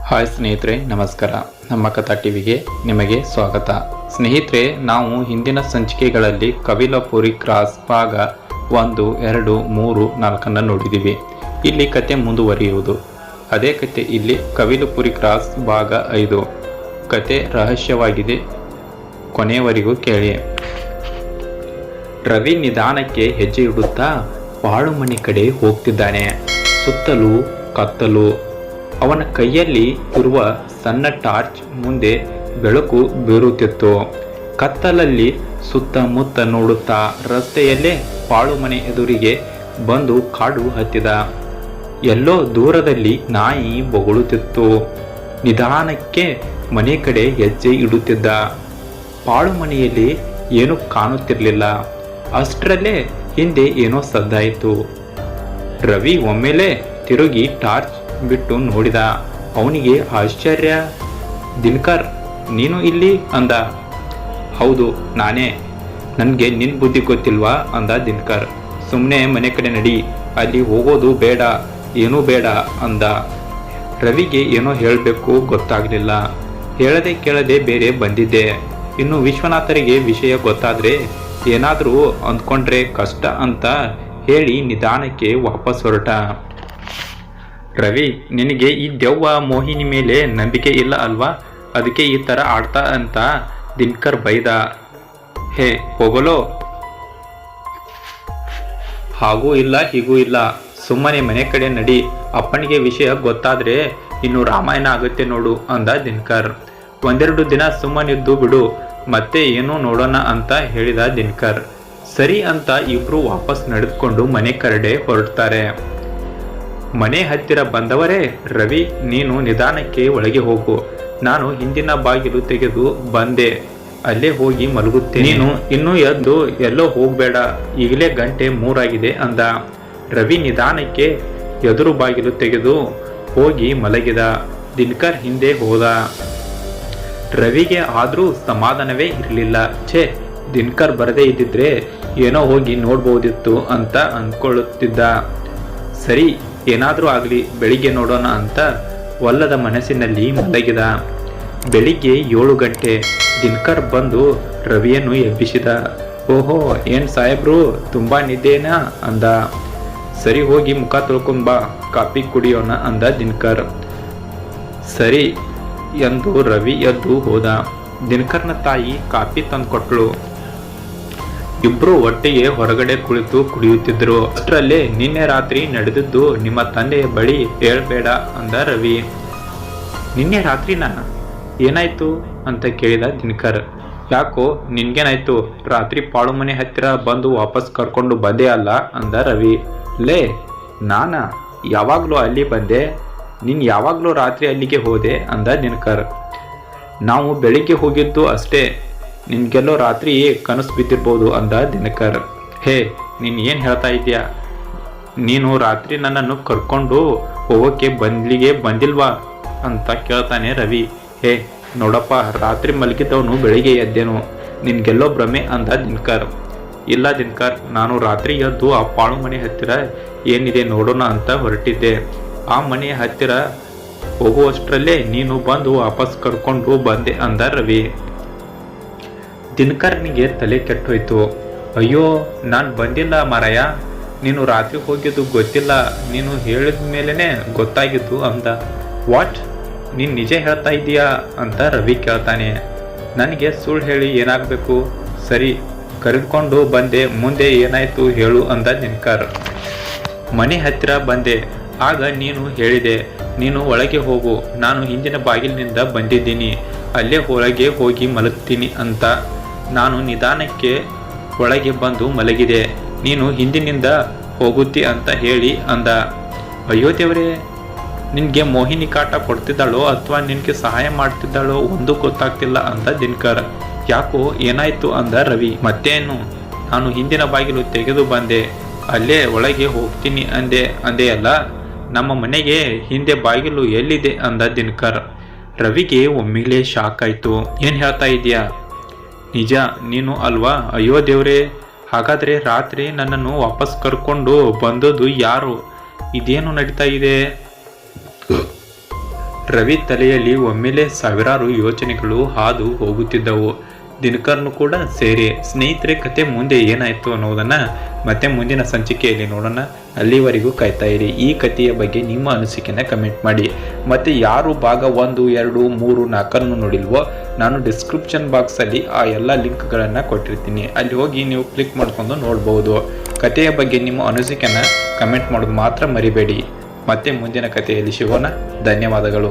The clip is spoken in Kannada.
ಹಾಯ್ ಸ್ನೇಹಿತರೆ, ನಮಸ್ಕಾರ. ನಮ್ಮ ಕಥಾ ಟಿವಿಗೆ ನಿಮಗೆ ಸ್ವಾಗತ. ಸ್ನೇಹಿತರೆ, ನಾವು ಹಿಂದಿನ ಸಂಚಿಕೆಗಳಲ್ಲಿ ಕಪಿಲಪುರಿ ಕ್ರಾಸ್ ಭಾಗ 1, 2, 3, 4 ನೋಡಿದ್ದೀವಿ. ಇಲ್ಲಿ ಕತೆ ಮುಂದುವರಿಯುವುದು. ಅದೇ ಕತೆ ಇಲ್ಲಿ ಕಪಿಲಪುರಿ ಕ್ರಾಸ್ ಭಾಗ 5. ಕತೆ ರಹಸ್ಯವಾಗಿದೆ, ಕೊನೆಯವರೆಗೂ ಕೇಳಿ. ರವಿ ನಿಧಾನಕ್ಕೆ ಹೆಜ್ಜೆ ಇಡುತ್ತಾ ಬಾಳುಮನೆ ಕಡೆ ಹೋಗ್ತಿದ್ದಾನೆ. ಸುತ್ತಲೂ ಕತ್ತಲು. ಅವನ ಕೈಯಲ್ಲಿ ಇರುವ ಸಣ್ಣ ಟಾರ್ಚ್ ಮುಂದೆ ಬೆಳಕು ಬೀರುತ್ತಿತ್ತು. ಕತ್ತಲಲ್ಲಿ ಸುತ್ತಮುತ್ತ ನೋಡುತ್ತಾ ರಸ್ತೆಯಲ್ಲೇ ಬಾಳುಮನೆ ಎದುರಿಗೆ ಬಂದು ಕಾಡು ಹತ್ತಿದ. ಎಲ್ಲೋ ದೂರದಲ್ಲಿ ನಾಯಿ ಬೊಗಳುತ್ತಿತ್ತು. ನಿಧಾನಕ್ಕೆ ಮನೆ ಕಡೆ ಹೆಜ್ಜೆ ಇಡುತ್ತಿದ್ದ. ಬಾಳುಮನೆಯಲ್ಲಿ ಏನೂ ಕಾಣುತ್ತಿರಲಿಲ್ಲ. ಅಷ್ಟರಲ್ಲೇ ಹಿಂದೆ ಏನೋ ಸದ್ದಾಯಿತು. ರವಿ ಒಮ್ಮೆಲೆ ತಿರುಗಿ ಟಾರ್ಚ್ ಬಿಟ್ಟು ನೋಡಿದ. ಅವನಿಗೆ ಆಶ್ಚರ್ಯ. ದಿನಕರ್, ನೀನು ಇಲ್ಲಿ ಅಂದ. ಹೌದು, ನಾನೇ. ನನಗೆ ನಿನ್ನ ಬುದ್ಧಿ ಗೊತ್ತಿಲ್ವಾ ಅಂದ ದಿನಕರ್. ಸುಮ್ಮನೆ ಮನೆ ಕಡೆ ನಡಿ, ಅಲ್ಲಿ ಹೋಗೋದು ಬೇಡ, ಏನೂ ಬೇಡ ಅಂದ. ರವಿಗೆ ಏನೋ ಹೇಳಬೇಕು ಗೊತ್ತಾಗಲಿಲ್ಲ. ಹೇಳದೆ ಕೇಳದೆ ಬೇರೆ ಬಂದಿದ್ದೆ. ಇನ್ನು ವಿಶ್ವನಾಥರಿಗೆ ವಿಷಯ ಗೊತ್ತಾದರೆ ಏನಾದರೂ ಅಂದ್ಕೊಂಡ್ರೆ ಕಷ್ಟ ಅಂತ ಹೇಳಿ ನಿಧಾನಕ್ಕೆ ವಾಪಸ್ ಹೊರಟ. ರವಿ, ನಿನಗೆ ಈ ದೆವ್ವ ಮೋಹಿನಿ ಮೇಲೆ ನಂಬಿಕೆ ಇಲ್ಲ ಅಲ್ವಾ? ಅದಕ್ಕೆ ಈ ಥರ ಆಡ್ತಾ ಅಂತ ದಿನಕರ್ ಬೈದ. ಹೇ ಹೋಗಲೋ, ಹಾಗೂ ಇಲ್ಲ ಹೀಗೂ ಇಲ್ಲ, ಸುಮ್ಮನೆ ಮನೆ ಕಡೆ ನಡಿ. ಅಪ್ಪನಿಗೆ ವಿಷಯ ಗೊತ್ತಾದ್ರೆ ಇನ್ನು ರಾಮಾಯಣ ಆಗುತ್ತೆ ನೋಡು ಅಂದ ದಿನಕರ್. 1-2 ದಿನ ಸುಮ್ಮನಿದ್ದು ಬಿಡು, ಮತ್ತೆ ಏನೋ ನೋಡೋಣ ಅಂತ ಹೇಳಿದ ದಿನಕರ್. ಸರಿ ಅಂತ ಇಬ್ರು ವಾಪಸ್ ನಡೆದುಕೊಂಡು ಮನೆ ಕಡೆ ಹೊರಡ್ತಾರೆ. ಮನೆ ಹತ್ತಿರ ಬಂದವರೇ, ರವಿ, ನೀನು ನಿಧಾನಕ್ಕೆ ಒಳಗೆ ಹೋಗು, ನಾನು ಹಿಂದಿನ ಬಾಗಿಲು ತೆಗೆದು ಬಂದೆ, ಅಲ್ಲೇ ಹೋಗಿ ಮಲಗುತ್ತೇನೆ. ನೀನು ಇನ್ನೂ ಎದ್ದು ಎಲ್ಲೋ ಹೋಗಬೇಡ, ಈಗಲೇ ಗಂಟೆ 3 ಆಗಿದೆ ಅಂದ. ರವಿ ನಿಧಾನಕ್ಕೆ ಎದುರು ಬಾಗಿಲು ತೆಗೆದು ಹೋಗಿ ಮಲಗಿದ. ದಿನಕರ್ ಹಿಂದೆ ಹೋದ. ರವಿಗೆ ಆದರೂ ಸಮಾಧಾನವೇ ಇರಲಿಲ್ಲ. ಛೇ, ದಿನಕರ್ ಬರದೇ ಇದ್ದಿದ್ರೆ ಏನೋ ಹೋಗಿ ನೋಡ್ಬೋದಿತ್ತು ಅಂತ ಅಂದ್ಕೊಳ್ಳುತ್ತಿದ್ದ. ಸರಿ, ಏನಾದರೂ ಆಗಲಿ, ಬೆಳಿಗ್ಗೆ ನೋಡೋಣ ಅಂತ ಒಲ್ಲದ ಮನಸ್ಸಿನಲ್ಲಿ ಮಲಗಿದ. ಬೆಳಿಗ್ಗೆ 7 ಗಂಟೆ ದಿನಕರ್ ಬಂದು ರವಿಯನ್ನು ಎಬ್ಬಿಸಿದ. ಓಹೋ, ಏನು ಸಾಹೇಬ್ರು, ತುಂಬ ನಿದ್ದೆನಾ ಅಂದ. ಸರಿ, ಹೋಗಿ ಮುಖ ತೊಳ್ಕೊಂಬಾ, ಕಾಫಿ ಕುಡಿಯೋಣ ಅಂದ ದಿನಕರ್. ಸರಿ ಎಂದು ರವಿ ಎದ್ದು ಹೋದ. ದಿನಕರ್ನ ತಾಯಿ ಕಾಫಿ ತಂದುಕೊಟ್ಳು. ಇಬ್ರು ಒಟ್ಟಿಗೆ ಹೊರಗಡೆ ಕುಳಿತು ಕುಡಿಯುತ್ತಿದ್ರು. ಅಷ್ಟರಲ್ಲೇ ನಿನ್ನೆ ರಾತ್ರಿ ನಡೆದಿದ್ದು ನಿಮ್ಮ ತಂದೆಯ ಬಳಿ ಹೇಳ್ಬೇಡ ಅಂದ ರವಿ. ನಿನ್ನೆ ರಾತ್ರಿನಾ? ಏನಾಯ್ತು ಅಂತ ಕೇಳಿದ ದಿನಕರ್. ಯಾಕೋ, ನಿನ್ಗೇನಾಯ್ತು? ರಾತ್ರಿ ಪಾಳುಮನೆ ಹತ್ತಿರ ಬಂದು ವಾಪಸ್ ಕರ್ಕೊಂಡು ಬಂದೆ ಅಲ್ಲ ಅಂದ ರವಿ. ಲೇ, ನಾನಾ ಯಾವಾಗಲೂ ಅಲ್ಲಿ ಬಂದೆ, ನೀನು ಯಾವಾಗಲೂ ರಾತ್ರಿ ಅಲ್ಲಿಗೆ ಹೋದೆ ಅಂದ ದಿನಕರ್. ನಾವು ಬೆಳಿಗ್ಗೆ ಹೋಗಿದ್ದು ಅಷ್ಟೇ, ನಿನ್ಗೆಲ್ಲೋ ರಾತ್ರಿ ಕನಸು ಬಿದ್ದಿರ್ಬೋದು ಅಂದ ದಿನಕರ್. ಹೇ, ನೀನು ಏನು ಹೇಳ್ತಾ ಇದೆಯಾ? ನೀನು ರಾತ್ರಿ ನನ್ನನ್ನು ಕರ್ಕೊಂಡು ಹೋಗೋಕ್ಕೆ ಬಂದಿಲ್ವಾ ಅಂತ ಕೇಳ್ತಾನೆ ರವಿ. ಹೇ ನೋಡಪ್ಪ, ರಾತ್ರಿ ಮಲಗಿದ್ದವನು ಬೆಳಿಗ್ಗೆ ಎದ್ದೇನು, ನಿನ್ಗೆಲ್ಲೋ ಭ್ರಮೆ ಅಂದ ದಿನಕರ್. ಇಲ್ಲ ದಿನಕರ್, ನಾನು ರಾತ್ರಿ ಎದ್ದು ಆ ಪಾಳು ಮನೆ ಹತ್ತಿರ ಏನಿದೆ ನೋಡೋಣ ಅಂತ ಹೊರಟಿದ್ದೆ. ಆ ಮನೆಯ ಹತ್ತಿರ ಹೋಗುವಷ್ಟರಲ್ಲೇ ನೀನು ಬಂದು ವಾಪಸ್ ಕರ್ಕೊಂಡು ಬಂದೆ ಅಂದ ರವಿ. ದಿನಕರ್ನಿಗೆ ತಲೆ ಕೆಟ್ಟೋಯ್ತು. ಅಯ್ಯೋ, ನಾನು ಬಂದಿಲ್ಲ ಮಾರಾಯ, ನೀನು ರಾತ್ರಿ ಹೋಗಿದ್ದು ಗೊತ್ತಿಲ್ಲ, ನೀನು ಹೇಳಿದ ಮೇಲೇ ಗೊತ್ತಾಗಿದ್ದು ಅಂದ. ವಾಟ್, ನೀನು ನಿಜ ಹೇಳ್ತಾ ಇದೀಯಾ ಅಂತ ರವಿ ಕೇಳ್ತಾನೆ. ನನಗೆ ಸುಳ್ಳು ಹೇಳಿ ಏನಾಗಬೇಕು? ಸರಿ, ಕರೆದುಕೊಂಡು ಬಂದೆ, ಮುಂದೆ ಏನಾಯ್ತು ಹೇಳು ಅಂದ ದಿನಕರ್. ಮನೆ ಹತ್ತಿರ ಬಂದೆ, ಆಗ ನೀನು ಹೇಳಿದೆ, ನೀನು ಒಳಗೆ ಹೋಗು, ನಾನು ಹಿಂದಿನ ಬಾಗಿಲಿನಿಂದ ಬಂದಿದ್ದೀನಿ, ಅಲ್ಲೇ ಒಳಗೆ ಹೋಗಿ ಮಲಗ್ತೀನಿ ಅಂತ. ನಾನು ನಿಧಾನಕ್ಕೆ ಒಳಗೆ ಬಂದು ಮಲಗಿದೆ, ನೀನು ಹಿಂದಿನಿಂದ ಹೋಗುತ್ತಿ ಅಂತ ಹೇಳಿ ಅಂದ. ಅಯ್ಯೋ ದೇವರೇ, ನಿನಗೆ ಮೋಹಿನಿ ಕಾಟ ಕೊಡ್ತಿದ್ದಾಳೋ ಅಥವಾ ನಿನಗೆ ಸಹಾಯ ಮಾಡ್ತಿದ್ದಾಳೋ ಒಂದು ಗೊತ್ತಾಗ್ತಿಲ್ಲ ಅಂದ ದಿನಕರ್. ಯಾಕೋ, ಏನಾಯ್ತು ಅಂದ ರವಿ. ಮತ್ತೇನು, ನಾನು ಹಿಂದಿನ ಬಾಗಿಲು ತೆಗೆದು ಬಂದೆ, ಅಲ್ಲೇ ಒಳಗೆ ಹೋಗ್ತೀನಿ ಅಂದೆ ಅಲ್ಲ, ನಮ್ಮ ಮನೆಗೆ ಹಿಂದೆ ಬಾಗಿಲು ಎಲ್ಲಿದೆ ಅಂದ ದಿನಕರ್. ರವಿಗೆ ಒಮ್ಮೆಲೇ ಶಾಕ್ ಆಯ್ತು. ಏನು ಹೇಳ್ತಾ ಇದೀಯಾ? ನಿಜ ನೀನು ಅಲ್ವಾ? ಅಯ್ಯೋ ದೇವ್ರೇ, ಹಾಗಾದರೆ ರಾತ್ರಿ ನನ್ನನ್ನು ವಾಪಸ್ ಕರ್ಕೊಂಡು ಬಂದದ್ದು ಯಾರು? ಇದೇನು ನಡೀತಾ ಇದೆ? ರವಿ ತಲೆಯಲ್ಲಿ ಒಮ್ಮೆಲೆ ಸಾವಿರಾರು ಯೋಚನೆಗಳು ಹಾದು ಹೋಗುತ್ತಿದ್ದವು. ದಿನಕರ್ನು ಕೂಡ ಸೇರಿ. ಸ್ನೇಹಿತರೆ, ಕತೆ ಮುಂದೆ ಏನಾಯ್ತು ಅನ್ನೋದನ್ನ ಮತ್ತೆ ಮುಂದಿನ ಸಂಚಿಕೆಯಲ್ಲಿ ನೋಡೋಣ. ಅಲ್ಲಿವರೆಗೂ ಕಾಯ್ತಾ ಇರಿ. ಈ ಕಥೆಯ ಬಗ್ಗೆ ನಿಮ್ಮ ಅನಿಸಿಕೆನ ಕಮೆಂಟ್ ಮಾಡಿ. ಮತ್ತೆ ಯಾರು ಭಾಗ 1, 2, 3, 4 ನೋಡಿಲ್ವೋ, ನಾನು ಡಿಸ್ಕ್ರಿಪ್ಷನ್ ಬಾಕ್ಸಲ್ಲಿ ಆ ಎಲ್ಲ ಲಿಂಕ್ಗಳನ್ನು ಕೊಟ್ಟಿರ್ತೀನಿ. ಅಲ್ಲಿ ಹೋಗಿ ನೀವು ಕ್ಲಿಕ್ ಮಾಡ್ಕೊಂಡು ನೋಡ್ಬೋದು. ಕಥೆಯ ಬಗ್ಗೆ ನಿಮ್ಮ ಅನಿಸಿಕೆನ ಕಮೆಂಟ್ ಮಾಡೋದು ಮಾತ್ರ ಮರಿಬೇಡಿ. ಮತ್ತೆ ಮುಂದಿನ ಕಥೆಯಲ್ಲಿ ಸಿಗೋಣ. ಧನ್ಯವಾದಗಳು.